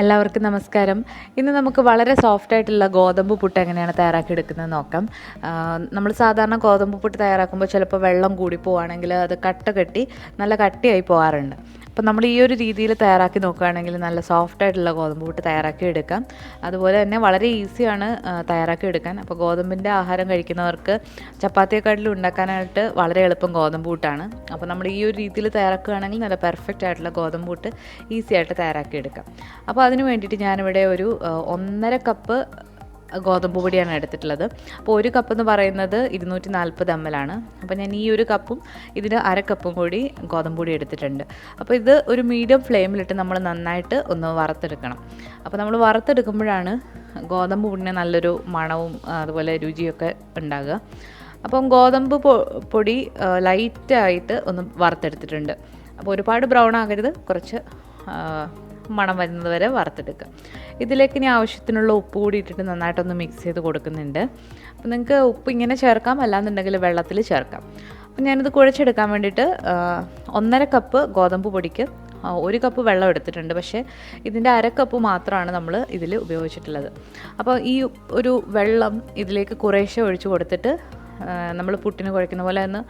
എല്ലാവർക്കും നമസ്കാരം. ഇന്ന് നമുക്ക് വളരെ സോഫ്റ്റ് ആയിട്ടുള്ള ഗോതമ്പ് പുട്ട് എങ്ങനെയാണ് തയ്യാറാക്കിയെടുക്കുന്നത് നോക്കാം. നമ്മൾ സാധാരണ ഗോതമ്പ് പുട്ട് തയ്യാറാക്കുമ്പോൾ ചിലപ്പോൾ വെള്ളം കൂടി പോവുകയാണെങ്കിൽ അത് കട്ട കെട്ടി നല്ല കട്ടിയായി പോകാറുണ്ട്. അപ്പോൾ നമ്മൾ ഈ ഒരു രീതിയിൽ തയ്യാറാക്കി നോക്കുകയാണെങ്കിൽ നല്ല സോഫ്റ്റ് ആയിട്ടുള്ള ഗോതമ്പ് പുട്ട് തയ്യാറാക്കി എടുക്കാം. അതുപോലെ തന്നെ വളരെ ഈസിയാണ് തയ്യാറാക്കി എടുക്കാൻ. അപ്പോൾ ഗോതമ്പിൻ്റെ ആഹാരം കഴിക്കുന്നവർക്ക് ചപ്പാത്തിയെക്കാട്ടിലും ഉണ്ടാക്കാനായിട്ട് വളരെ എളുപ്പം ഗോതമ്പ് പുട്ടാണ്. അപ്പോൾ നമ്മൾ ഈ ഒരു രീതിയിൽ തയ്യാറാക്കുകയാണെങ്കിൽ നല്ല പെർഫെക്റ്റ് ആയിട്ടുള്ള ഗോതമ്പ് പുട്ട് ഈസി ആയിട്ട് തയ്യാറാക്കി എടുക്കാം. അപ്പോൾ അതിന് വേണ്ടിയിട്ട് ഞാനിവിടെ ഒരു 1.5 കപ്പ് ഗോതമ്പ് പൊടിയാണ് എടുത്തിട്ടുള്ളത്. അപ്പോൾ 1 കപ്പ് എന്ന് പറയുന്നത് 240 ml ആണ്. അപ്പോൾ ഞാൻ ഈ ഒരു കപ്പും ഇതിന് 1/2 കപ്പും കൂടി ഗോതമ്പ് പൊടി എടുത്തിട്ടുണ്ട്. അപ്പോൾ ഇത് ഒരു മീഡിയം ഫ്ലെയിമിലിട്ട് നമ്മൾ നന്നായിട്ട് ഒന്ന് വറുത്തെടുക്കണം. അപ്പോൾ നമ്മൾ വറുത്തെടുക്കുമ്പോഴാണ് ഗോതമ്പ് പൊടിന് നല്ലൊരു മണവും അതുപോലെ രുചിയൊക്കെ ഉണ്ടാകുക. അപ്പം ഗോതമ്പ് പൊടി ലൈറ്റായിട്ട് ഒന്ന് വറുത്തെടുത്തിട്ടുണ്ട്. അപ്പോൾ ഒരുപാട് ബ്രൗൺ ആകരുത്, കുറച്ച് മണം വരുന്നത് വരെ വറുത്തെടുക്കുക. ഇതിലേക്ക് ഇനി ആവശ്യത്തിനുള്ള ഉപ്പ് കൂടി ഇട്ടിട്ട് നന്നായിട്ടൊന്ന് മിക്സ് ചെയ്ത് കൊടുക്കുന്നുണ്ട്. അപ്പോൾ നിങ്ങൾക്ക് ഉപ്പ് ഇങ്ങനെ ചേർക്കാം, അല്ലാന്നുണ്ടെങ്കിൽ വെള്ളത്തിൽ ചേർക്കാം. അപ്പോൾ ഞാനിത് കുഴച്ചെടുക്കാൻ വേണ്ടിയിട്ട് 1.5 കപ്പ് ഗോതമ്പ് പൊടിക്ക് 1 കപ്പ് വെള്ളം എടുത്തിട്ടുണ്ട്. പക്ഷേ ഇതിൻ്റെ 1/2 കപ്പ് മാത്രമാണ് നമ്മൾ ഇതിൽ ഉപയോഗിച്ചിട്ടുള്ളത്. അപ്പോൾ ഈ ഒരു വെള്ളം ഇതിലേക്ക് കുറേശ്ശെ ഒഴിച്ച് കൊടുത്തിട്ട് നമ്മൾ പുട്ടിന് കുഴയ്ക്കുന്ന പോലെ ഒന്ന്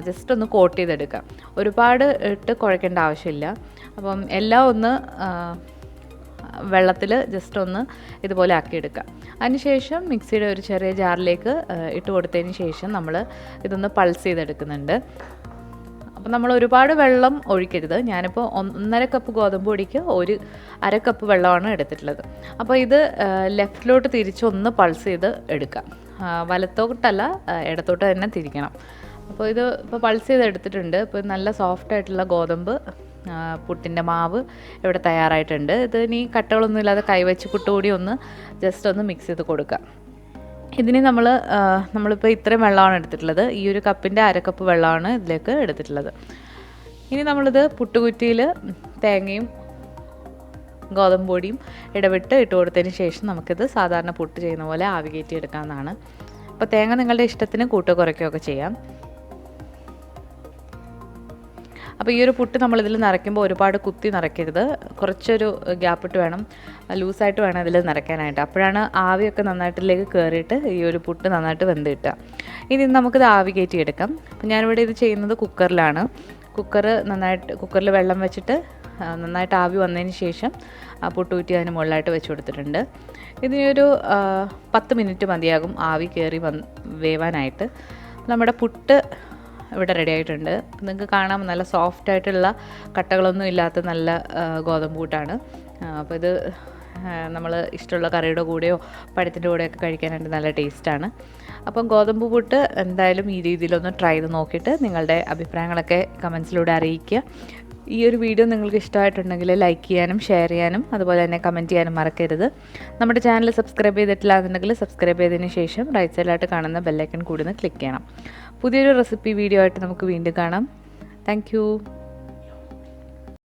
ജസ്റ്റ് ഒന്ന് കോട്ട് ചെയ്തെടുക്കാം. ഒരുപാട് ഇട്ട് കുഴയ്ക്കേണ്ട ആവശ്യമില്ല. അപ്പം എല്ലാം ഒന്ന് വെള്ളത്തിൽ ജസ്റ്റ് ഒന്ന് ഇതുപോലെ ആക്കിയെടുക്കാം. അതിനുശേഷം മിക്സിയുടെ ഒരു ചെറിയ ജാറിലേക്ക് ഇട്ട് കൊടുത്തതിന് ശേഷം നമ്മൾ ഇതൊന്ന് പൾസ് ചെയ്തെടുക്കുന്നുണ്ട്. അപ്പോൾ നമ്മൾ ഒരുപാട് വെള്ളം ഒഴിക്കരുത്. ഞാനിപ്പോൾ 1.5 കപ്പ് ഗോതമ്പ് പൊടിക്ക് 1/2 കപ്പ് വെള്ളമാണ് എടുത്തിട്ടുള്ളത്. അപ്പോൾ ഇത് ലെഫ്റ്റിലോട്ട് തിരിച്ചൊന്ന് പൾസ് ചെയ്ത് എടുക്കാം. വലത്തോട്ടല്ല, ഇടത്തോട്ട് തന്നെ തിരിക്കണം. അപ്പോൾ ഇത് ഇപ്പോൾ പൾസ് ചെയ്ത് എടുത്തിട്ടുണ്ട്. ഇപ്പോൾ നല്ല സോഫ്റ്റ് ആയിട്ടുള്ള ഗോതമ്പ് പുട്ടിൻ്റെ മാവ് ഇവിടെ തയ്യാറായിട്ടുണ്ട്. ഇത് ഇനി കട്ടകളൊന്നും ഇല്ലാതെ കൈവച്ച് പുട്ടുകൂടി ഒന്ന് ജസ്റ്റ് ഒന്ന് മിക്സ് ചെയ്ത് കൊടുക്കുക. ഇതിന് നമ്മളിപ്പോൾ ഇത്രയും വെള്ളമാണ് എടുത്തിട്ടുള്ളത്. ഈ ഒരു കപ്പിൻ്റെ 1/2 കപ്പ് വെള്ളമാണ് ഇതിലേക്ക് എടുത്തിട്ടുള്ളത്. ഇനി നമ്മളിത് പുട്ടുകുറ്റിയിൽ തേങ്ങയും ഗോതമ്പ് പൊടിയും ഇടവിട്ട് ഇട്ട് കൊടുത്തതിന് ശേഷം നമുക്കിത് സാധാരണ പുട്ട് ചെയ്യുന്ന പോലെ ആവി കയറ്റി എടുക്കാവുന്നതാണ്. അപ്പോൾ തേങ്ങ നിങ്ങളുടെ ഇഷ്ടത്തിന് കൂട്ടോ കുറയ്ക്കുകയൊക്കെ ചെയ്യാം. അപ്പോൾ ഈ ഒരു പുട്ട് നമ്മളിതിൽ നിറയ്ക്കുമ്പോൾ ഒരുപാട് കുത്തി നിറയ്ക്കരുത്. കുറച്ചൊരു ഗ്യാപ്പിട്ട് വേണം, ലൂസായിട്ട് വേണം ഇതിൽ നിറയ്ക്കാനായിട്ട്. അപ്പോഴാണ് ആവിയൊക്കെ നന്നായിട്ടിലേക്ക് കയറിയിട്ട് ഈ ഒരു പുട്ട് നന്നായിട്ട് വെന്ത് കിട്ടുക. ഇനി നമുക്കിത് ആവി കയറ്റി എടുക്കാം. അപ്പോൾ ഞാനിവിടെ ഇത് ചെയ്യുന്നത് കുക്കറിലാണ്. കുക്കറിൽ വെള്ളം വെച്ചിട്ട് നന്നായിട്ട് ആവി വന്നതിന് ശേഷം ആ പുട്ടുകുറ്റി അതിന് മുകളിലായിട്ട് വെച്ച് കൊടുത്തിട്ടുണ്ട്. ഇതിനൊരു 10 മിനിറ്റ് മതിയാകും ആവി കയറി വേവാനായിട്ട്. നമ്മുടെ പുട്ട് ഇവിടെ റെഡി ആയിട്ടുണ്ട്. നിങ്ങൾക്ക് കാണാം, നല്ല സോഫ്റ്റ് ആയിട്ടുള്ള കട്ടകളൊന്നും ഇല്ലാത്ത നല്ല ഗോതമ്പ് പുട്ടാണ്. അപ്പോൾ ഇത് നമ്മൾ ഇഷ്ടമുള്ള കറിയുടെ കൂടെയോ പഴത്തിൻ്റെ കൂടെയൊക്കെ കഴിക്കാനായിട്ട് നല്ല ടേസ്റ്റാണ്. അപ്പം ഗോതമ്പ് പുട്ട് എന്തായാലും ഈ രീതിയിലൊന്ന് ട്രൈ ചെയ്ത് നോക്കിയിട്ട് നിങ്ങളുടെ അഭിപ്രായങ്ങളൊക്കെ കമൻസിലൂടെ അറിയിക്കുക. ഈ ഒരു വീഡിയോ നിങ്ങൾക്ക് ഇഷ്ടമായിട്ടുണ്ടെങ്കിൽ ലൈക്ക് ചെയ്യാനും ഷെയർ ചെയ്യാനും അതുപോലെ തന്നെ കമൻറ്റ് ചെയ്യാനും മറക്കരുത്. നമ്മുടെ ചാനൽ സബ്സ്ക്രൈബ് ചെയ്തിട്ടില്ല എന്നുണ്ടെങ്കിൽ സബ്സ്ക്രൈബ് ചെയ്തതിന് ശേഷം റൈറ്റ് സൈഡിലായിട്ട് കാണുന്ന ബെല്ലൈക്കൺ കൂടി ഒന്ന് ക്ലിക്ക് ചെയ്യണം. പുതിയൊരു റെസിപ്പി വീഡിയോ ആയിട്ട് നമുക്ക് വീണ്ടും കാണാം. താങ്ക്